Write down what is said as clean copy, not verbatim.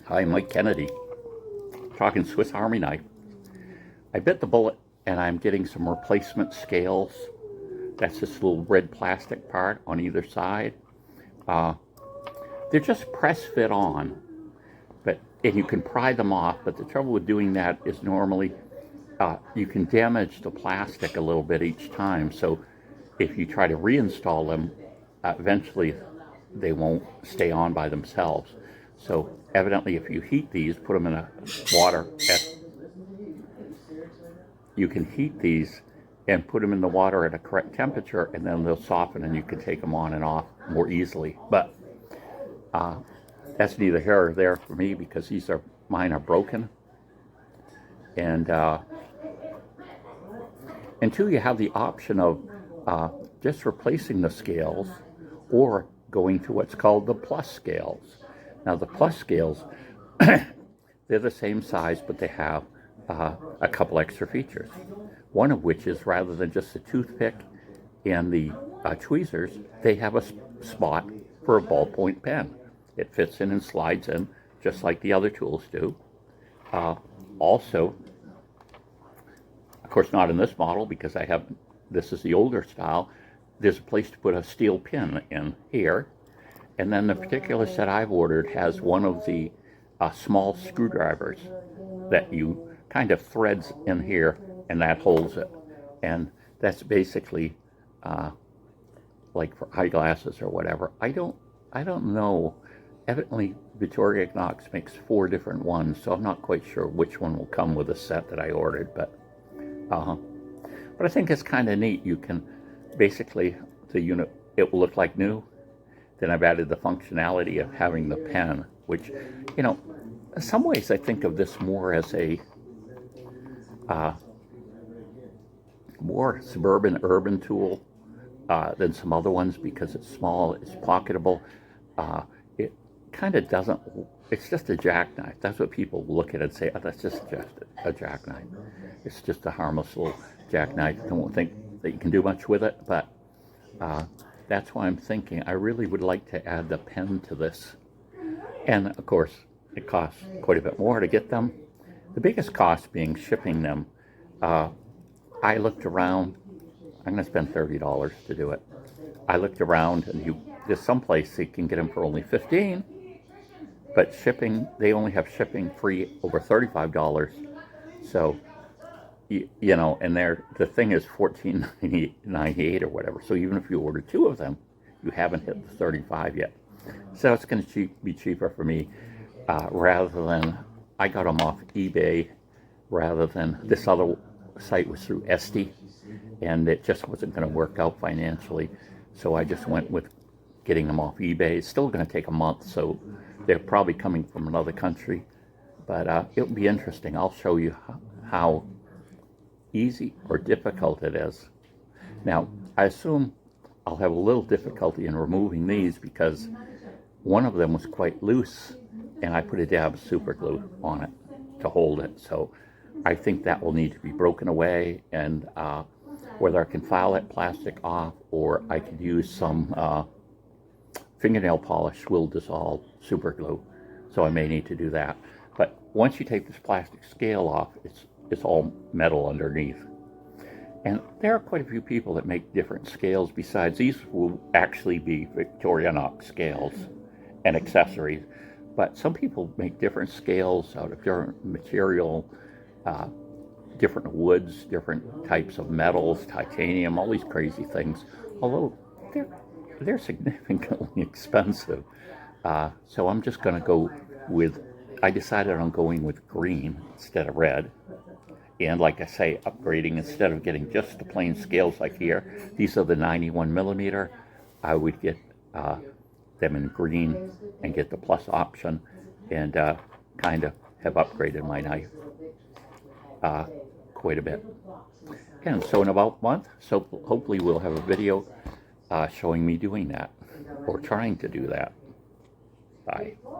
Hi, Mike Kennedy, talking Swiss Army knife. I bit the bullet and I'm getting some replacement scales. That's this little red plastic part on either side. They're just press fit on, and you can pry them off, but the trouble with doing that is normally you can damage the plastic a little bit each time. So if you try to reinstall them, eventually they won't stay on by themselves. So evidently if you heat these, put them in a water, you can heat these and put them in the water at a correct temperature, and then they'll soften and you can take them on and off more easily. But that's neither here or there for me, because mine are broken. And two, you have the option of just replacing the scales or going to what's called the plus scales. Now the plus scales, they're the same size, but they have a couple extra features. One of which is, rather than just the toothpick and the tweezers, they have a spot for a ballpoint pen. It fits in and slides in just like the other tools do. Also, of course not in this model, because this is the older style, there's a place to put a steel pin in here. And then the particular set I've ordered has one of the small screwdrivers that you kind of threads in here, and that holds it. And that's basically like for eyeglasses or whatever. I don't know. Evidently Victorinox makes 4 different ones, so I'm not quite sure which one will come with the set that I ordered. But I think it's kind of neat. You can basically, the unit, it will look like new. Then I've added the functionality of having the pen, which, in some ways I think of this more as a more suburban, urban tool than some other ones, because it's small, it's pocketable. It kind of doesn't, it's just a jackknife. That's what people look at and say, oh, that's just a jackknife. It's just a harmless little jackknife. I don't think that you can do much with it, but that's why I'm thinking I really would like to add the pen to this. And of course, it costs quite a bit more to get them. The biggest cost being shipping them. I looked around. I'm going to spend $30 to do it. I looked around, and there's some place you can get them for only $15, but shipping, they only have shipping free over $35. So, and the thing is $14.98 or whatever. So even if you order 2 of them, you haven't hit the $35 yet. So it's going to be cheaper for me, rather than, I got them off eBay, rather than this other site was through Etsy, and it just wasn't going to work out financially. So I just went with getting them off eBay. It's still going to take a month, so they're probably coming from another country. But it'll be interesting. I'll show you how easy or difficult it is. Now, I assume I'll have a little difficulty in removing these, because one of them was quite loose, and I put a dab of super glue on it to hold it. So I think that will need to be broken away, and whether I can file that plastic off, or I could use some fingernail polish will dissolve super glue. So I may need to do that. But once you take this plastic scale off, it's all metal underneath. And there are quite a few people that make different scales besides these. Will actually be Victorinox scales and accessories. But some people make different scales out of different material, different woods, different types of metals, titanium, all these crazy things. Although they're significantly expensive. So I'm just going to go with, I decided on going with green instead of red. And like I say, upgrading, instead of getting just the plain scales like here, these are the 91 millimeter. I would get them in green and get the plus option, and kind of have upgraded my knife quite a bit. And so in about a month, so hopefully we'll have a video showing me doing that, or trying to do that. Bye.